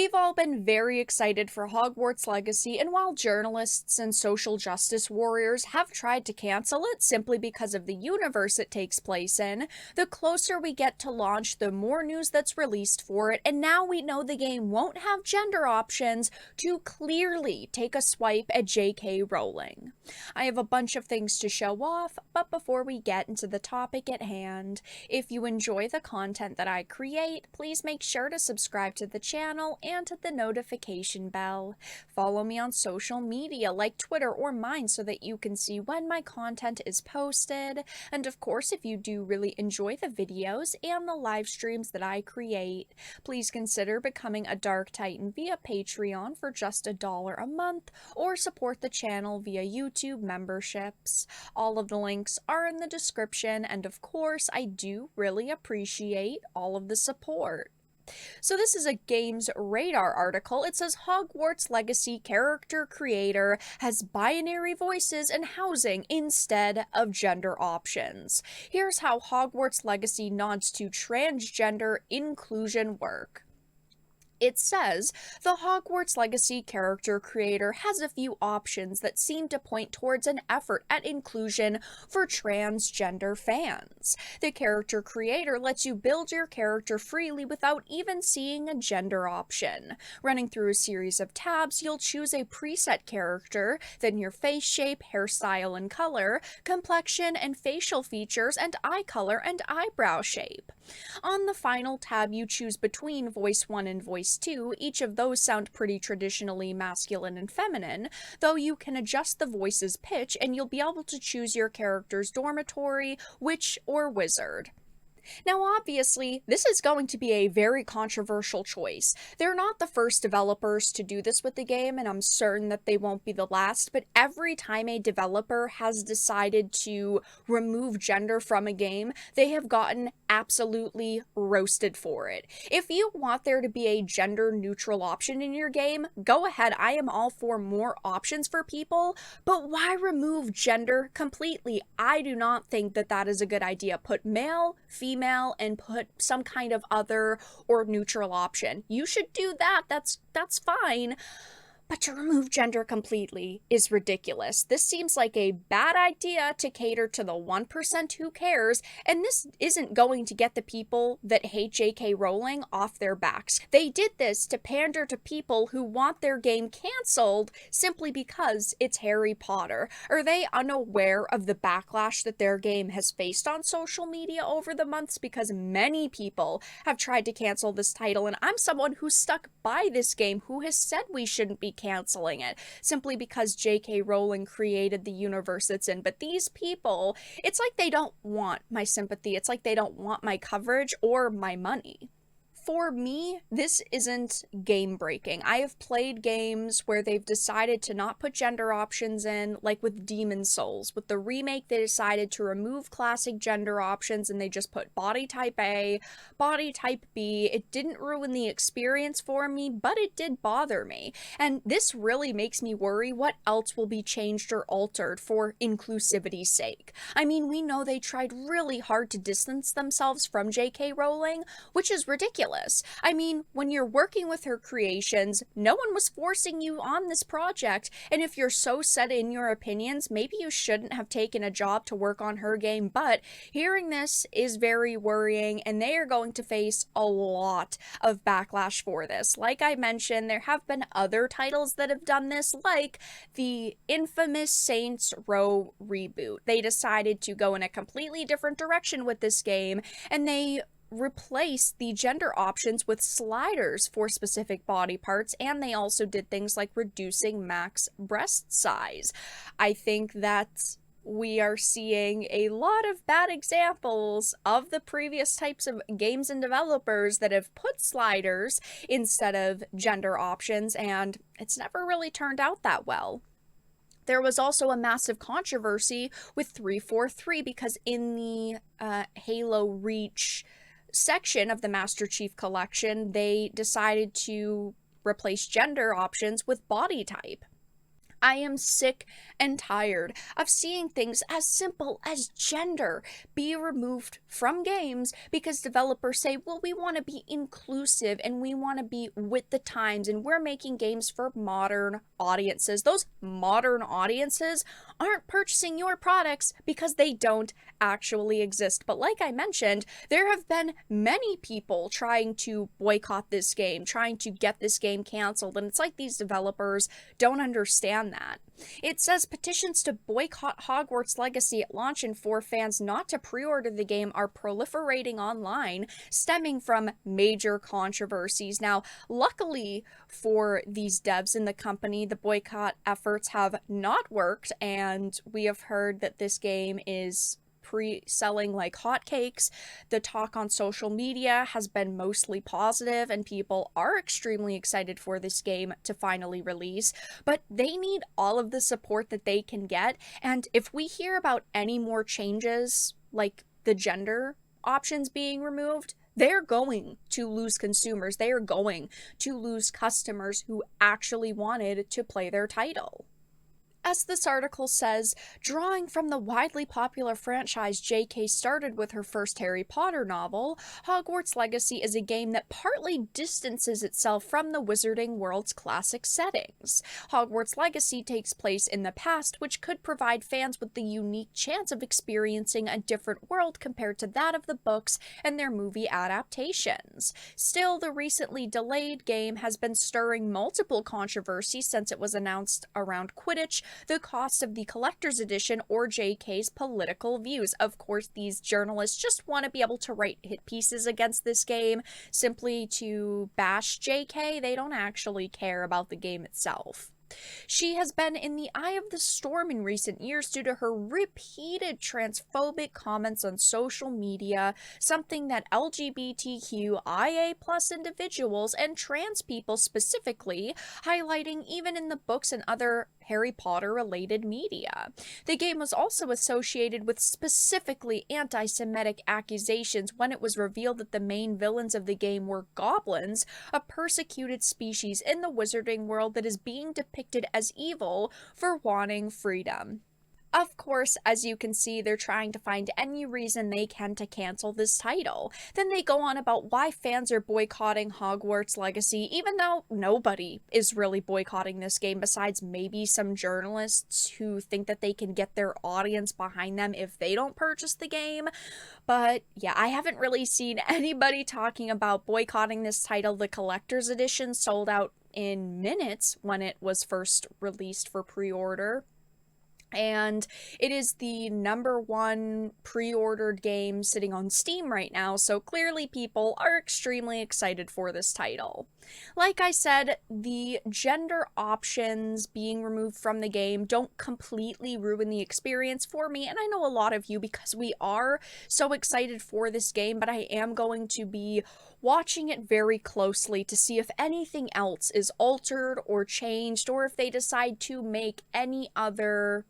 We've all been very excited for Hogwarts Legacy, and while journalists and social justice warriors have tried to cancel it simply because of the universe it takes place in, the closer we get to launch, the more news that's released for it, and now we know the game won't have gender options to clearly take a swipe at J.K. Rowling. I have a bunch of things to show off, but before we get into the topic at hand, if you enjoy the content that I create, please make sure to subscribe to the channel and hit the notification bell. Follow me on social media like Twitter or mine so that you can see when my content is posted. And of course, if you do really enjoy the videos and the live streams that I create, please consider becoming a Dark Titan via Patreon for just $1 a month, or support the channel via YouTube memberships. All of the links are in the description, and of course, I do really appreciate all of the support. So this is a Games Radar article. It says Hogwarts Legacy character creator has binary voices and housing instead of gender options. Here's how Hogwarts Legacy nods to transgender inclusion work. It says, the Hogwarts Legacy character creator has a few options that seem to point towards an effort at inclusion for transgender fans. The character creator lets you build your character freely without even seeing a gender option. Running through a series of tabs, you'll choose a preset character, then your face shape, hairstyle and color, complexion and facial features, and eye color and eyebrow shape. On the final tab, you choose between Voice 1 and Voice 2. Each of those sound pretty traditionally masculine and feminine, though you can adjust the voice's pitch and you'll be able to choose your character's dormitory, witch, or wizard. Now obviously, this is going to be a very controversial choice. They're not the first developers to do this with the game, and I'm certain that they won't be the last, but every time a developer has decided to remove gender from a game, they have gotten absolutely roasted for it. If you want there to be a gender-neutral option in your game, go ahead, I am all for more options for people, but why remove gender completely? I do not think that that is a good idea. Put male, female, and put some kind of other or neutral option. You should do that. That's fine. But to remove gender completely is ridiculous. This seems like a bad idea to cater to the 1% who cares, and this isn't going to get the people that hate J.K. Rowling off their backs. They did this to pander to people who want their game canceled simply because it's Harry Potter. Are they unaware of the backlash that their game has faced on social media over the months? Because many people have tried to cancel this title, and I'm someone who's stuck by this game, who has said we shouldn't be canceling it simply because J.K. Rowling created the universe it's in. But these people, it's like they don't want my sympathy. It's like they don't want my coverage or my money. For me, this isn't game breaking. I have played games where they've decided to not put gender options in, like with Demon's Souls. With the remake, they decided to remove classic gender options and they just put body type A, body type B. It didn't ruin the experience for me, but it did bother me. And this really makes me worry what else will be changed or altered for inclusivity's sake. I mean, we know they tried really hard to distance themselves from J.K. Rowling, which is ridiculous. I mean, when you're working with her creations, no one was forcing you on this project, and if you're so set in your opinions, maybe you shouldn't have taken a job to work on her game. But hearing this is very worrying, and they are going to face a lot of backlash for this. Like I mentioned, there have been other titles that have done this, like the infamous Saints Row reboot. They decided to go in a completely different direction with this game, and they replace the gender options with sliders for specific body parts, and they also did things like reducing max breast size. I think that we are seeing a lot of bad examples of the previous types of games and developers that have put sliders instead of gender options, and it's never really turned out that well. There was also a massive controversy with 343 because in the Halo Reach section of the Master Chief Collection, they decided to replace gender options with body type. I am sick and tired of seeing things as simple as gender be removed from games because developers say, well, we want to be inclusive and we want to be with the times and we're making games for modern audiences. Those modern audiences aren't purchasing your products because they don't actually exist. But like I mentioned, there have been many people trying to boycott this game, trying to get this game canceled, and it's like these developers don't understand that. It says petitions to boycott Hogwarts Legacy at launch and for fans not to pre-order the game are proliferating online, stemming from major controversies. Now, luckily for these devs in the company, the boycott efforts have not worked, and we have heard that this game is pre-selling like hotcakes. The talk on social media has been mostly positive and people are extremely excited for this game to finally release, but they need all of the support that they can get. And if we hear about any more changes, like the gender options being removed, they're going to lose consumers. They are going to lose customers who actually wanted to play their title. As this article says, drawing from the widely popular franchise J.K. started with her first Harry Potter novel, Hogwarts Legacy is a game that partly distances itself from the Wizarding World's classic settings. Hogwarts Legacy takes place in the past, which could provide fans with the unique chance of experiencing a different world compared to that of the books and their movie adaptations. Still, the recently delayed game has been stirring multiple controversies since it was announced around Quidditch, the cost of the collector's edition, or JK's political views. Of course, these journalists just want to be able to write hit pieces against this game simply to bash JK. They don't actually care about the game itself. She has been in the eye of the storm in recent years due to her repeated transphobic comments on social media, something that LGBTQIA+ individuals and trans people specifically highlighting even in the books and other Harry Potter related media. The game was also associated with specifically anti-Semitic accusations when it was revealed that the main villains of the game were goblins, a persecuted species in the wizarding world that is being depicted as evil for wanting freedom. Of course, as you can see, they're trying to find any reason they can to cancel this title. Then they go on about why fans are boycotting Hogwarts Legacy, even though nobody is really boycotting this game besides maybe some journalists who think that they can get their audience behind them if they don't purchase the game. But yeah, I haven't really seen anybody talking about boycotting this title. The collector's edition sold out in minutes when it was first released for pre-order. And it is the #1 pre-ordered game sitting on Steam right now, so clearly people are extremely excited for this title. Like I said, the gender options being removed from the game don't completely ruin the experience for me, and I know a lot of you because we are so excited for this game, but I am going to be watching it very closely to see if anything else is altered or changed, or if they decide to make any other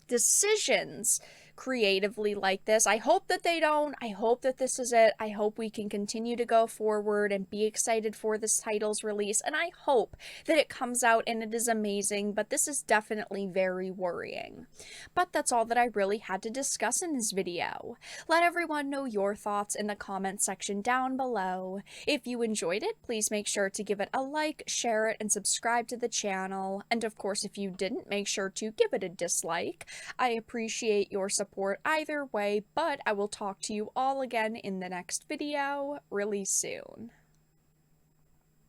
decisions creatively like this. I hope that they don't. I hope that this is it. I hope we can continue to go forward and be excited for this title's release, and I hope that it comes out and it is amazing, but this is definitely very worrying. But that's all that I really had to discuss in this video. Let everyone know your thoughts in the comment section down below. If you enjoyed it, please make sure to give it a like, share it, and subscribe to the channel. And of course, if you didn't, make sure to give it a dislike. I appreciate your support either way, but I will talk to you all again in the next video really soon.